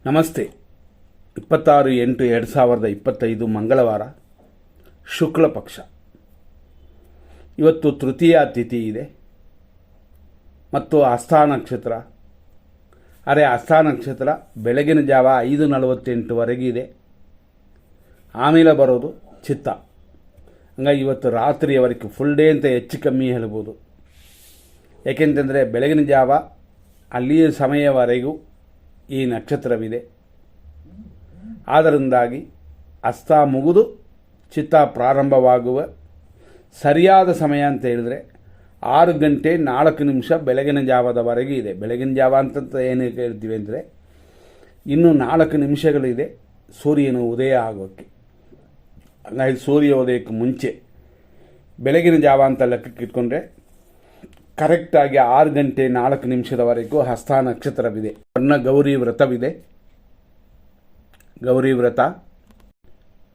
ನಮಸ್ತೆ. 26/8/2025 ಮಂಗಳವಾರ, ಶುಕ್ಲ ಪಕ್ಷ. ಇವತ್ತು ತೃತೀಯ ತಿಥಿ ಇದೆ ಮತ್ತು ಹಸ್ತ ನಕ್ಷತ್ರ. ಹಸ್ತ ನಕ್ಷತ್ರ ಬೆಳಗಿನ ಜಾವ 5:48ವರೆಗೆ ಇದೆ. ಆಮೇಲೆ ಬರೋದು ಚಿತ್ತ. ಹಂಗಾಗಿ ಇವತ್ತು ರಾತ್ರಿಯವರೆಗೆ ಫುಲ್ ಡೇ ಅಂತ ಹೆಚ್ಚು ಕಮ್ಮಿ ಹೇಳ್ಬೋದು. ಏಕೆಂತಂದರೆ ಬೆಳಗಿನ ಜಾವ ಅಲ್ಲಿಯ ಸಮಯವರೆಗೂ ಈ ನಕ್ಷತ್ರವಿದೆ. ಆದ್ದರಿಂದಾಗಿ ಹಸ್ತ ಮುಗಿದು ಚಿತ್ತ ಪ್ರಾರಂಭವಾಗುವ ಸರಿಯಾದ ಸಮಯ ಅಂತ ಹೇಳಿದರೆ 6:04 ಬೆಳಗಿನ ಜಾವದವರೆಗೆ ಇದೆ. ಬೆಳಗಿನ ಜಾವ ಅಂತ ಏನು ಹೇಳ್ತೀವಿ ಅಂದರೆ ಇನ್ನೂ 4 ನಿಮಿಷಗಳಿದೆ ಸೂರ್ಯನ ಉದಯ ಆಗೋಕ್ಕೆ. ಹಾಗಾಗಿ ಸೂರ್ಯೋದಯಕ್ಕೆ ಮುಂಚೆ ಬೆಳಗಿನ ಜಾವ ಅಂತ ಲೆಕ್ಕಕ್ಕೆ ಇಟ್ಕೊಂಡ್ರೆ ಕರೆಕ್ಟಾಗಿ 6:04 ಹಸ್ತ ನಕ್ಷತ್ರವಿದೆ. ಗೌರಿ ವ್ರತವಿದೆ. ಗೌರಿ ವ್ರತ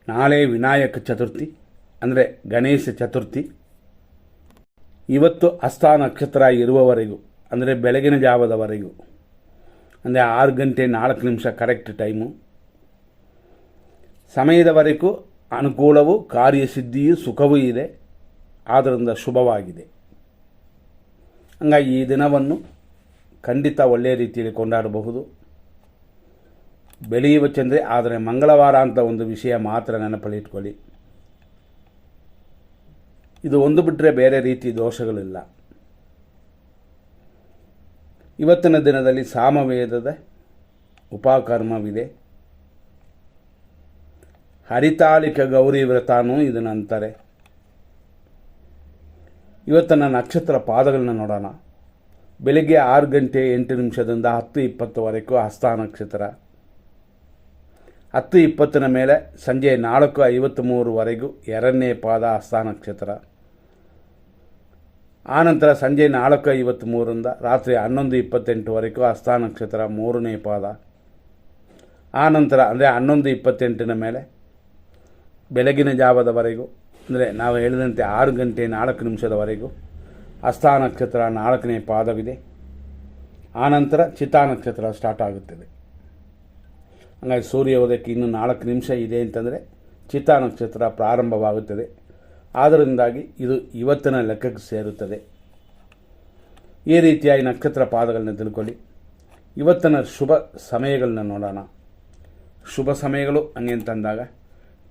ನಾಳೆ ವಿನಾಯಕ ಚತುರ್ಥಿ ಅಂದರೆ ಗಣೇಶ ಚತುರ್ಥಿ. ಇವತ್ತು ಹಸ್ತ ನಕ್ಷತ್ರ ಇರುವವರೆಗೂ ಅಂದರೆ ಬೆಳಗಿನ ಜಾವದವರೆಗೂ ಅಂದರೆ 6:04 ಕರೆಕ್ಟ್ ಟೈಮು. ಸಮಯದವರೆಗೂ ಅನುಕೂಲವೂ ಕಾರ್ಯಸಿದ್ಧಿಯೂ ಸುಖವೂ ಇದೆ. ಆದ್ದರಿಂದ ಶುಭವಾಗಿದೆ. ಹಂಗಾಗಿ ಈ ದಿನವನ್ನು ಖಂಡಿತ ಒಳ್ಳೆಯ ರೀತಿಯಲ್ಲಿ ಕೊಂಡಾಡಬಹುದು. ಬೆಳೆಯುವ ಚಂದ್ರೆ. ಆದರೆ ಮಂಗಳವಾರ ಅಂತ ಒಂದು ವಿಷಯ ಮಾತ್ರ ನೆನಪಲ್ಲಿ ಇಟ್ಕೊಳ್ಳಿ. ಇದು ಒಂದು ಬಿಟ್ಟರೆ ಬೇರೆ ರೀತಿ ದೋಷಗಳಿಲ್ಲ. ಇವತ್ತಿನ ದಿನದಲ್ಲಿ ಸಾಮವೇದದ ಉಪಕರ್ಮವಿದೆ. ಹರಿತಾಳಿಕ ಗೌರಿ ವ್ರತನೂ ಇದನ್ನಂತಾರೆ. ಇವತ್ತಿನ ನಕ್ಷತ್ರ ಪಾದಗಳನ್ನ ನೋಡೋಣ. ಬೆಳಿಗ್ಗೆ 6:08 10:20 ಹಸ್ತ ನಕ್ಷತ್ರ. 10:20 ಮೇಲೆ ಸಂಜೆ 4:53 ಎರಡನೇ ಪಾದ ಹಸ್ತ ನಕ್ಷತ್ರ. ಆನಂತರ ಸಂಜೆ 4:53 ರಾತ್ರಿ 11:28 ಹಸ್ತ ನಕ್ಷತ್ರ ಮೂರನೇ ಪಾದ. ಆನಂತರ ಅಂದರೆ 11:28 ಮೇಲೆ ಬೆಳಗಿನ ಜಾವದವರೆಗೂ ಅಂದರೆ ನಾವು ಹೇಳಿದಂತೆ 6:04 ಹಸ್ತ ನಕ್ಷತ್ರ 4ನೇ ಪಾದವಿದೆ. ಆನಂತರ ಚಿತ್ತಾ ನಕ್ಷತ್ರ ಸ್ಟಾರ್ಟ್ ಆಗುತ್ತದೆ. ಹಾಗಾಗಿ ಸೂರ್ಯೋದಯಕ್ಕೆ ಇನ್ನು 4 ನಿಮಿಷ ಇದೆ ಅಂತಂದರೆ ಚಿತ್ತಾ ನಕ್ಷತ್ರ ಪ್ರಾರಂಭವಾಗುತ್ತದೆ. ಆದ್ದರಿಂದಾಗಿ ಇದು ಇವತ್ತಿನ ಲೆಕ್ಕಕ್ಕೆ ಸೇರುತ್ತದೆ. ಈ ರೀತಿಯಾಗಿ ನಕ್ಷತ್ರ ಪಾದಗಳನ್ನ ತಿಳ್ಕೊಳ್ಳಿ. ಇವತ್ತಿನ ಶುಭ ಸಮಯಗಳನ್ನ ನೋಡೋಣ. ಶುಭ ಸಮಯಗಳು ಹಂಗೆ ಅಂತಂದಾಗ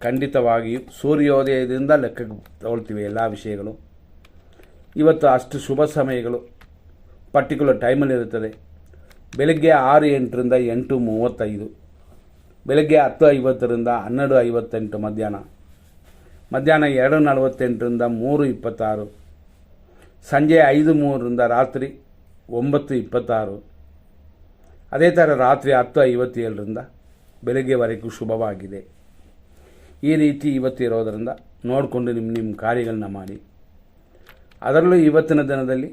ಖಂಡಿತವಾಗಿಯೂ ಸೂರ್ಯೋದಯದಿಂದ ಲೆಕ್ಕಕ್ಕೆ ತಗೊಳ್ತೀವಿ ಎಲ್ಲ ವಿಷಯಗಳು. ಇವತ್ತು ಅಷ್ಟು ಶುಭ ಸಮಯಗಳು ಪರ್ಟಿಕ್ಯುಲರ್ ಟೈಮಲ್ಲಿ ಇರುತ್ತದೆ. ಬೆಳಗ್ಗೆ 6:08 8:35, ಬೆಳಗ್ಗೆ 10:50 12:58 ಮಧ್ಯಾಹ್ನ 2:48 3:26, ಸಂಜೆ 5:03 ರಾತ್ರಿ 9:26. ಅದೇ ಥರ ರಾತ್ರಿ 10:57 ಬೆಳಗ್ಗೆವರೆಗೂ ಶುಭವಾಗಿದೆ. ಈ ರೀತಿ ಇವತ್ತಿರೋದರಿಂದ ನೋಡಿಕೊಂಡು ನಿಮ್ಮ ಕಾರ್ಯಗಳನ್ನ ಮಾಡಿ. ಅದರಲ್ಲೂ ಇವತ್ತಿನ ದಿನದಲ್ಲಿ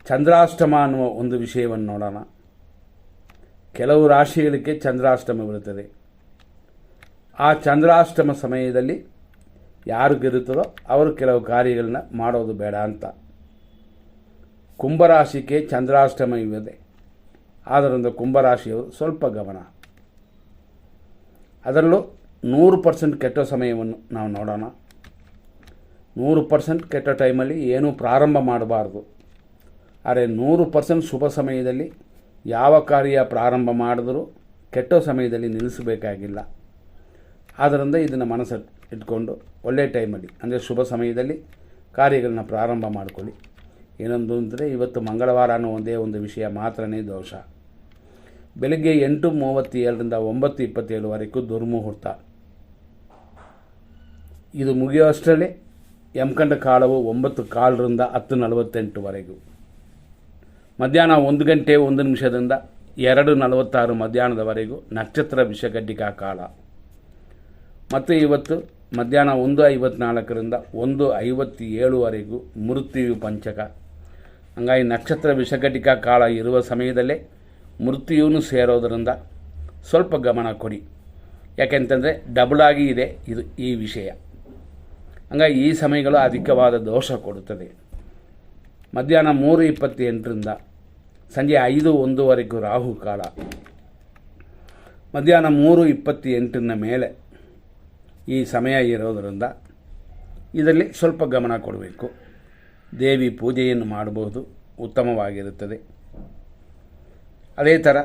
ಚಂದ್ರಾಷ್ಟಮ ಅನ್ನುವ ಒಂದು ವಿಷಯವನ್ನು ನೋಡೋಣ. ಕೆಲವು ರಾಶಿಗಳಿಗೆ ಚಂದ್ರಾಷ್ಟಮವಿರುತ್ತದೆ. ಆ ಚಂದ್ರಾಷ್ಟಮ ಸಮಯದಲ್ಲಿ ಯಾರಿಗಿರುತ್ತದೋ ಅವರು ಕೆಲವು ಕಾರ್ಯಗಳನ್ನ ಮಾಡೋದು ಬೇಡ ಅಂತ. ಕುಂಭರಾಶಿಗೆ ಚಂದ್ರಾಷ್ಟಮ ಇದೆ. ಆದ್ದರಿಂದ ಕುಂಭರಾಶಿಯವರು ಸ್ವಲ್ಪ ಗಮನ. ಅದರಲ್ಲೂ 100% ಕೆಟ್ಟ ಸಮಯವನ್ನು ನಾವು ನೋಡೋಣ. 100% ಕೆಟ್ಟ ಟೈಮಲ್ಲಿ ಏನೂ ಪ್ರಾರಂಭ ಮಾಡಬಾರ್ದು. ಆದರೆ 100% ಶುಭ ಸಮಯದಲ್ಲಿ ಯಾವ ಕಾರ್ಯ ಪ್ರಾರಂಭ ಮಾಡಿದ್ರೂ ಕೆಟ್ಟ ಸಮಯದಲ್ಲಿ ನಿಲ್ಲಿಸಬೇಕಾಗಿಲ್ಲ. ಆದ್ದರಿಂದ ಇದನ್ನು ಮನಸ್ಸಲ್ಲಿ ಇಟ್ಕೊಂಡು ಒಳ್ಳೆಯ ಟೈಮಲ್ಲಿ ಅಂದರೆ ಶುಭ ಸಮಯದಲ್ಲಿ ಕಾರ್ಯಗಳನ್ನ ಪ್ರಾರಂಭ ಮಾಡಿಕೊಳ್ಳಿ. ಏನೊಂದು ಅಂದರೆ ಇವತ್ತು ಮಂಗಳವಾರ ಅನ್ನೋ ಒಂದೇ ಒಂದು ವಿಷಯ ಮಾತ್ರನೇ ದೋಷ. ಬೆಳಗ್ಗೆ 8:37 9:27 ದುರ್ಮುಹೂರ್ತ. ಇದು ಮುಗಿಯುವಷ್ಟರಲ್ಲೇ ಯಮಕಂಡ ಕಾಲವು 9:15 10:48 ಮಧ್ಯಾಹ್ನ 1:01 2:46 ಮಧ್ಯಾಹ್ನದವರೆಗೂ ನಕ್ಷತ್ರ ವಿಷಗಡ್ಡಿಕಾ ಕಾಲ. ಮತ್ತು ಇವತ್ತು ಮಧ್ಯಾಹ್ನ 1:54 1:57 ಮೃತ್ಯು ಪಂಚಕ. ಹಂಗಾಗಿ ನಕ್ಷತ್ರ ವಿಷಗಡ್ಡಿಕಾ ಕಾಲ ಇರುವ ಸಮಯದಲ್ಲೇ ಮೃತ್ಯುವನ್ನು ಸೇರೋದರಿಂದ ಸ್ವಲ್ಪ ಗಮನ ಕೊಡಿ. ಯಾಕೆಂತಂದರೆ ಡಬಲ್ ಆಗಿ ಇದೆ ಇದು ಈ ವಿಷಯ. ಹಂಗಾಗಿ ಈ ಸಮಯಗಳು ಅಧಿಕವಾದ ದೋಷ ಕೊಡುತ್ತದೆ. ಮಧ್ಯಾಹ್ನ 3:28 ಸಂಜೆ 5:01 ರಾಹು ಕಾಲ. ಮಧ್ಯಾಹ್ನ 3:28 ಮೇಲೆ ಈ ಸಮಯ ಇರೋದರಿಂದ ಇದರಲ್ಲಿ ಸ್ವಲ್ಪ ಗಮನ ಕೊಡಬೇಕು. ದೇವಿ ಪೂಜೆಯನ್ನು ಮಾಡಬಹುದು, ಉತ್ತಮವಾಗಿರುತ್ತದೆ. ಅದೇ ಥರ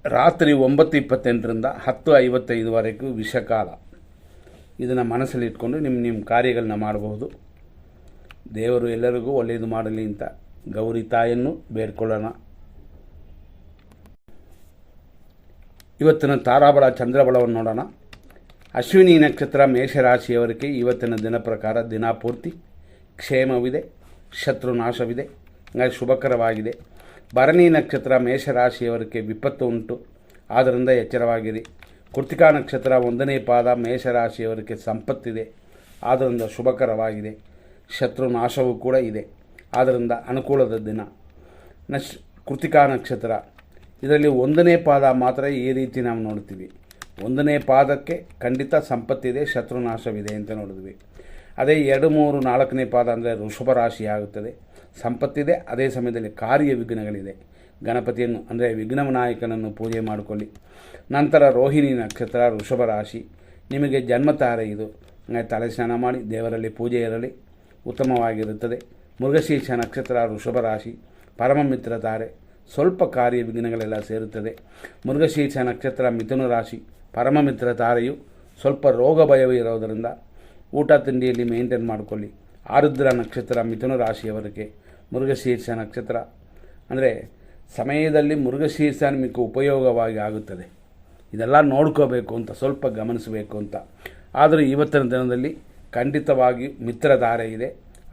ರಾತ್ರಿ 9:28 10:55ವರೆಗೂ ವಿಷಕಾಲ. ಇದನ್ನು ಮನಸ್ಸಲ್ಲಿಟ್ಕೊಂಡು ನಿಮ್ಮ ಕಾರ್ಯಗಳನ್ನ ಮಾಡಬಹುದು. ದೇವರು ಎಲ್ಲರಿಗೂ ಒಳ್ಳೆಯದು ಮಾಡಲಿ ಅಂತ ಗೌರಿ ತಾಯಿಯನ್ನು ಬೇಡ್ಕೊಳ್ಳೋಣ. ಇವತ್ತಿನ ತಾರಾಬಲ ಚಂದ್ರಬಲವನ್ನು ನೋಡೋಣ. ಅಶ್ವಿನಿ ನಕ್ಷತ್ರ ಮೇಷರಾಶಿಯವರಿಗೆ ಇವತ್ತಿನ ದಿನ ಪ್ರಕಾರ ದಿನ ಪೂರ್ತಿ ಕ್ಷೇಮವಿದೆ, ಶತ್ರು ನಾಶವಿದೆ, ಹಾಗಾಗಿ ಶುಭಕರವಾಗಿದೆ. ಭರಣಿ ನಕ್ಷತ್ರ ಮೇಷರಾಶಿಯವರಿಗೆ ವಿಪತ್ತು ಉಂಟು, ಆದ್ದರಿಂದ ಎಚ್ಚರವಾಗಿರಿ. ಕೃತಿಕಾ ನಕ್ಷತ್ರ 1ನೇ ಪಾದ ಮೇಷರಾಶಿಯವರಿಗೆ ಸಂಪತ್ತಿದೆ, ಆದ್ದರಿಂದ ಶುಭಕರವಾಗಿದೆ. ಶತ್ರು ನಾಶವೂ ಕೂಡ ಇದೆ, ಆದ್ದರಿಂದ ಅನುಕೂಲದ ದಿನ. ಕೃತಿಕಾ ನಕ್ಷತ್ರ ಇದರಲ್ಲಿ 1ನೇ ಪಾದ ಮಾತ್ರ ಈ ರೀತಿ ನಾವು ನೋಡ್ತೀವಿ. 1ನೇ ಪಾದಕ್ಕೆ ಖಂಡಿತ ಸಂಪತ್ತಿದೆ, ಶತ್ರುನಾಶವಿದೆ ಅಂತ ನೋಡಿದ್ವಿ. ಅದೇ 2, 3, 4ನೇ ಪಾದ ಅಂದರೆ ವೃಷಭ ರಾಶಿ ಆಗುತ್ತದೆ, ಸಂಪತ್ತಿದೆ. ಅದೇ ಸಮಯದಲ್ಲಿ ಕಾರ್ಯ ವಿಘ್ನಗಳಿದೆ. ಗಣಪತಿಯನ್ನು ಅಂದರೆ ವಿಘ್ನವಿನಾಯಕನನ್ನು ಪೂಜೆ ಮಾಡಿಕೊಳ್ಳಿ. ನಂತರ ರೋಹಿಣಿ ನಕ್ಷತ್ರ ವೃಷಭ ರಾಶಿ, ನಿಮಗೆ ಜನ್ಮತಾರೆ ಇದು. ತಲೆ ಸ್ನಾನ ಮಾಡಿ ದೇವರಲ್ಲಿ ಪೂಜೆ ಇರಲಿ, ಉತ್ತಮವಾಗಿರುತ್ತದೆ. ಮೃಗಶೀರ್ಷ ನಕ್ಷತ್ರ ವೃಷಭ ರಾಶಿ, ಪರಮ ಮಿತ್ರ ತಾರೆ, ಸ್ವಲ್ಪ ಕಾರ್ಯ ವಿಘ್ನಗಳೆಲ್ಲ ಸೇರುತ್ತದೆ. ಮೃಗಶೀರ್ಷ ನಕ್ಷತ್ರ ಮಿಥುನ ರಾಶಿ, ಪರಮ ಮಿತ್ರ ತಾರೆಯು ಸ್ವಲ್ಪ ರೋಗ ಭಯವೂ ಇರೋದರಿಂದ ಊಟ ತಿಂಡಿಯಲ್ಲಿ ಮೇಂಟೈನ್ ಮಾಡಿಕೊಳ್ಳಿ. ಆರುದ್ರ ನಕ್ಷತ್ರ ಮಿಥುನ ರಾಶಿಯವರಿಗೆ ಮೃಗಶೀರ್ಷ ನಕ್ಷತ್ರ ಅಂದರೆ ಸಮಯದಲ್ಲಿ ಮೃಗಶೀರ್ಷ ನಿಮಗೆ ಉಪಯೋಗವಾಗಿ ಆಗುತ್ತದೆ. ಇದೆಲ್ಲ ನೋಡ್ಕೋಬೇಕು ಅಂತ, ಸ್ವಲ್ಪ ಗಮನಿಸಬೇಕು ಅಂತ. ಆದರೆ ಇವತ್ತಿನ ದಿನದಲ್ಲಿ ಖಂಡಿತವಾಗಿ ಮಿತ್ರಧಾರೆ ಇದೆ,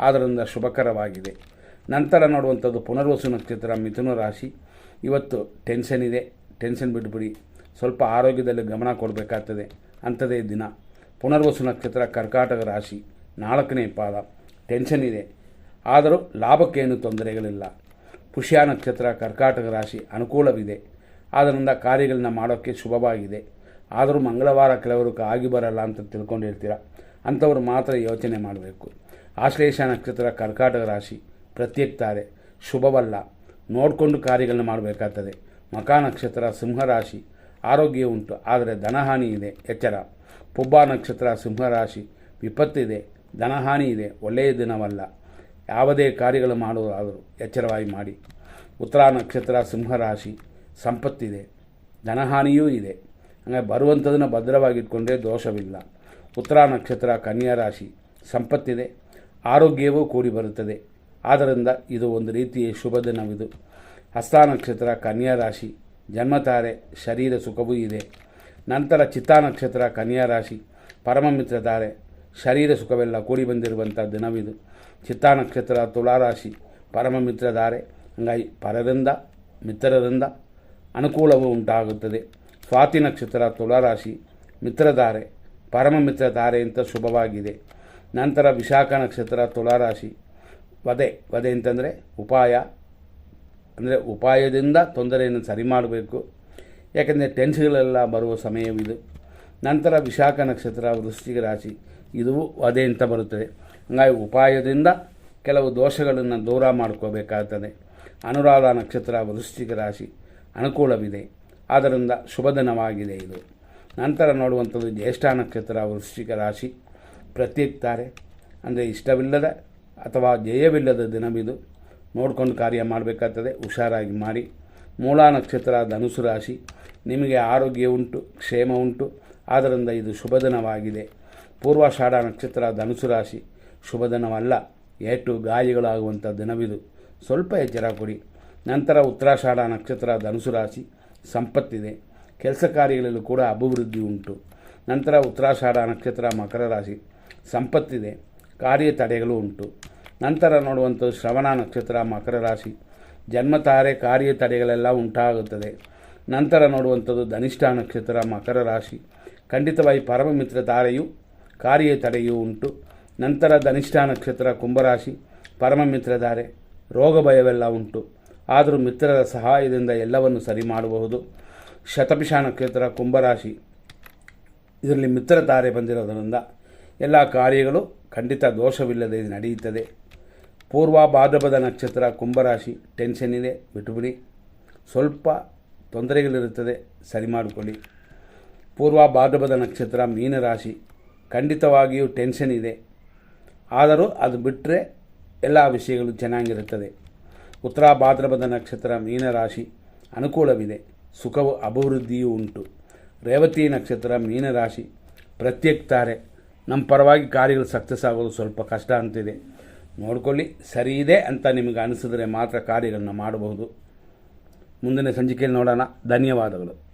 ಆದ್ದರಿಂದ ಶುಭಕರವಾಗಿದೆ. ನಂತರ ನೋಡುವಂಥದ್ದು ಪುನರ್ವಸು ನಕ್ಷತ್ರ ಮಿಥುನ ರಾಶಿ, ಇವತ್ತು ಟೆನ್ಷನ್ ಇದೆ, ಟೆನ್ಷನ್ ಬಿಟ್ಬಿಡಿ. ಸ್ವಲ್ಪ ಆರೋಗ್ಯದಲ್ಲಿ ಗಮನ ಕೊಡಬೇಕಾಗ್ತದೆ, ಅಂಥದೇ ದಿನ. ಪುನರ್ವಸು ನಕ್ಷತ್ರ ಕರ್ಕಾಟಕ ರಾಶಿ, 4ನೇ ಪಾದ, ಟೆನ್ಷನ್ ಇದೆ, ಆದರೂ ಲಾಭಕ್ಕೇನು ತೊಂದರೆಗಳಿಲ್ಲ. ಪುಷ್ಯ ನಕ್ಷತ್ರ ಕರ್ಕಾಟಕ ರಾಶಿ, ಅನುಕೂಲವಿದೆ, ಆದ್ದರಿಂದ ಕಾರ್ಯಗಳನ್ನ ಮಾಡೋಕ್ಕೆ ಶುಭವಾಗಿದೆ. ಆದರೂ ಮಂಗಳವಾರ ಕೆಲವರು ಆಗಿ ಬರಲ್ಲ ಅಂತ ತಿಳ್ಕೊಂಡಿರ್ತೀರ, ಅಂಥವ್ರು ಮಾತ್ರ ಯೋಚನೆ ಮಾಡಬೇಕು. ಆಶ್ಲೇಷ ನಕ್ಷತ್ರ ಕರ್ಕಾಟಕ ರಾಶಿ, ಪ್ರತ್ಯೇಕ ತಾರೆ, ಶುಭವಲ್ಲ, ನೋಡಿಕೊಂಡು ಕಾರ್ಯಗಳನ್ನ ಮಾಡಬೇಕಾಗ್ತದೆ. ಮಖ ನಕ್ಷತ್ರ ಸಿಂಹರಾಶಿ, ಆರೋಗ್ಯ ಉಂಟು, ಆದರೆ ಧನಹಾನಿ ಇದೆ, ಎಚ್ಚರ. ಪುಬ್ಬ ನಕ್ಷತ್ರ ಸಿಂಹರಾಶಿ, ವಿಪತ್ತಿದೆ, ಧನಹಾನಿ ಇದೆ, ಒಳ್ಳೆಯ ದಿನವಲ್ಲ. ಯಾವುದೇ ಕಾರ್ಯಗಳು ಮಾಡುವುದಾದರೂ ಎಚ್ಚರವಾಗಿ ಮಾಡಿ. ಉತ್ತರ ನಕ್ಷತ್ರ ಸಿಂಹರಾಶಿ, ಸಂಪತ್ತಿದೆ, ಧನಹಾನಿಯೂ ಇದೆ, ಹಾಗಾಗಿ ಬರುವಂಥದನ್ನು ಭದ್ರವಾಗಿಟ್ಕೊಂಡ್ರೆ ದೋಷವಿಲ್ಲ. ಉತ್ತರ ನಕ್ಷತ್ರ ಕನ್ಯಾ ರಾಶಿ, ಸಂಪತ್ತಿದೆ, ಆರೋಗ್ಯವೂ ಕೂಡಿ ಬರುತ್ತದೆ, ಆದ್ದರಿಂದ ಇದು ಒಂದು ರೀತಿಯ ಶುಭ ದಿನವಿದು. ಹಸ್ತ ನಕ್ಷತ್ರ ಕನ್ಯಾ ರಾಶಿ, ಜನ್ಮತಾರೆ, ಶರೀರ ಸುಖವೂ ಇದೆ. ನಂತರ ಚಿತ್ತಾ ನಕ್ಷತ್ರ ಕನ್ಯಾ ರಾಶಿ, ಪರಮ ಮಿತ್ರಧಾರೆ, ಶರೀರ ಸುಖವೆಲ್ಲ ಕೂಡಿ ಬಂದಿರುವಂಥ ದಿನವಿದು. ಚಿತ್ತಾ ನಕ್ಷತ್ರ ತುಲಾರಾಶಿ, ಪರಮ ಮಿತ್ರಧಾರೆ, ಹಂಗಾಗಿ ಪರರಿಂದ ಮಿತ್ರರಿಂದ ಅನುಕೂಲವೂ ಉಂಟಾಗುತ್ತದೆ. ಸ್ವಾತಿ ನಕ್ಷತ್ರ ತುಲಾರಾಶಿ, ಮಿತ್ರಧಾರೆ, ಪರಮ ಮಿತ್ರಧಾರೆ ಅಂತ ಶುಭವಾಗಿದೆ. ನಂತರ ವಿಶಾಖ ನಕ್ಷತ್ರ ತುಲಾರಾಶಿ, ವಧೆ ಅಂತಂದರೆ ಉಪಾಯ, ಅಂದರೆ ಉಪಾಯದಿಂದ ತೊಂದರೆಯನ್ನು ಸರಿ ಮಾಡಬೇಕು, ಯಾಕೆಂದರೆ ಟೆನ್ಷನ್ಗಳೆಲ್ಲ ಬರುವ ಸಮಯವಿದು. ನಂತರ ವಿಶಾಖ ನಕ್ಷತ್ರ ವೃಶ್ಚಿಕ ರಾಶಿ, ಇದು ವಧೆ ಅಂತ ಬರುತ್ತದೆ, ಹಂಗಾಗಿ ಉಪಾಯದಿಂದ ಕೆಲವು ದೋಷಗಳನ್ನು ದೂರ ಮಾಡ್ಕೋಬೇಕಾಗ್ತದೆ. ಅನುರಾಧ ನಕ್ಷತ್ರ ವೃಶ್ಚಿಕ ರಾಶಿ, ಅನುಕೂಲವಿದೆ, ಆದ್ದರಿಂದ ಶುಭ ದಿನವಾಗಿದೆ ಇದು. ನಂತರ ನೋಡುವಂಥದ್ದು ಜ್ಯೇಷ್ಠ ನಕ್ಷತ್ರ ವೃಶ್ಚಿಕ ರಾಶಿ, ಪ್ರತ್ಯೇಕ ತಾರೆ, ಅಂದರೆ ಇಷ್ಟವಿಲ್ಲದ ಅಥವಾ ಜಯವಿಲ್ಲದ ದಿನವಿದು. ನೋಡ್ಕೊಂಡು ಕಾರ್ಯ ಮಾಡಬೇಕಾಗ್ತದೆ, ಹುಷಾರಾಗಿ ಮಾಡಿ. ಮೂಲ ನಕ್ಷತ್ರ ಧನುಸು ರಾಶಿ, ನಿಮಗೆ ಆರೋಗ್ಯ ಉಂಟು, ಕ್ಷೇಮ ಉಂಟು, ಆದ್ದರಿಂದ ಇದು ಶುಭ ದಿನವಾಗಿದೆ. ಪೂರ್ವಾಷಾಢ ನಕ್ಷತ್ರ ಧನುಸು ರಾಶಿ, ಶುಭ ದಿನವಲ್ಲ, ಗಾಯಗಳಾಗುವಂಥ ದಿನವಿದು, ಸ್ವಲ್ಪ ಎಚ್ಚರ ಕೊಡಿ. ನಂತರ ಉತ್ತರಾಷಾಢ ನಕ್ಷತ್ರ ಧನುಸು ರಾಶಿ, ಸಂಪತ್ತಿದೆ, ಕೆಲಸ ಕಾರ್ಯಗಳಲ್ಲೂ ಕೂಡ ಅಭಿವೃದ್ಧಿ ಉಂಟು. ನಂತರ ಉತ್ತರಾಷಾಢ ನಕ್ಷತ್ರ ಮಕರ ರಾಶಿ, ಸಂಪತ್ತಿದೆ, ಕಾರ್ಯ ತಡೆಗಳು ಉಂಟು. ನಂತರ ನೋಡುವಂಥದ್ದು ಶ್ರವಣ ನಕ್ಷತ್ರ ಮಕರ ರಾಶಿ, ಜನ್ಮತಾರೆ, ಕಾರ್ಯ ತಡೆಗಳೆಲ್ಲ ಉಂಟಾಗುತ್ತದೆ. ನಂತರ ನೋಡುವಂಥದ್ದು ಧನಿಷ್ಠ ನಕ್ಷತ್ರ ಮಕರ ರಾಶಿ, ಖಂಡಿತವಾಗಿ ಪರಮ ಮಿತ್ರ ತಾರೆಯು ಕಾರ್ಯ ತಡೆಯೂ ಉಂಟು. ನಂತರ ಧನಿಷ್ಠ ನಕ್ಷತ್ರ ಕುಂಭರಾಶಿ, ಪರಮ ಮಿತ್ರ ತಾರೆ, ರೋಗ ಭಯವೆಲ್ಲ ಉಂಟು, ಆದರೂ ಮಿತ್ರರ ಸಹಾಯದಿಂದ ಎಲ್ಲವನ್ನು ಸರಿ ಮಾಡಬಹುದು. ಶತಭಿಷ ನಕ್ಷತ್ರ ಕುಂಭರಾಶಿ, ಇದರಲ್ಲಿ ಮಿತ್ರ ತಾರೆ ಬಂದಿರೋದರಿಂದ ಎಲ್ಲ ಕಾರ್ಯಗಳು ಖಂಡಿತ ದೋಷವಿಲ್ಲದೆ ನಡೆಯುತ್ತದೆ. ಪೂರ್ವ ಭಾದ್ರಪದ ನಕ್ಷತ್ರ ಕುಂಭರಾಶಿ, ಟೆನ್ಷನ್ ಇದೆ, ಬಿಟ್ಟುಬಿಡಿ, ಸ್ವಲ್ಪ ತೊಂದರೆಗಳಿರುತ್ತದೆ, ಸರಿ ಮಾಡಿಕೊಳ್ಳಿ. ಪೂರ್ವ ಭಾದ್ರಪದ ನಕ್ಷತ್ರ ಮೀನರಾಶಿ. ಖಂಡಿತವಾಗಿಯೂ ಟೆನ್ಷನ್ ಇದೆ, ಆದರೂ ಅದು ಬಿಟ್ಟರೆ ಎಲ್ಲ ವಿಷಯಗಳು ಚೆನ್ನಾಗಿರುತ್ತದೆ. ಉತ್ತರ ಭಾದ್ರಪದ ನಕ್ಷತ್ರ ಮೀನರಾಶಿ ಅನುಕೂಲವಿದೆ, ಸುಖವು ಅಭಿವೃದ್ಧಿಯೂ ಉಂಟು. ರೇವತಿ ನಕ್ಷತ್ರ ಮೀನರಾಶಿ ಪ್ರತ್ಯೇಕ ತಾರೆ, ನಮ್ಮ ಪರವಾಗಿ ಕಾರ್ಯಗಳು ಸಕ್ಸಸ್ ಆಗೋದು ಸ್ವಲ್ಪ ಕಷ್ಟ ಅಂತಿದೆ. ನೋಡ್ಕೊಳ್ಳಿ, ಸರಿ ಇದೆ ಅಂತ ನಿಮಗೆ ಅನಿಸಿದ್ರೆ ಮಾತ್ರ ಕಾರ್ಯಗಳನ್ನ ಮಾಡಬಹುದು. ಮುಂದಿನ ಸಂಚಿಕೆಯಲ್ಲಿ ನೋಡೋಣ. ಧನ್ಯವಾದಗಳು.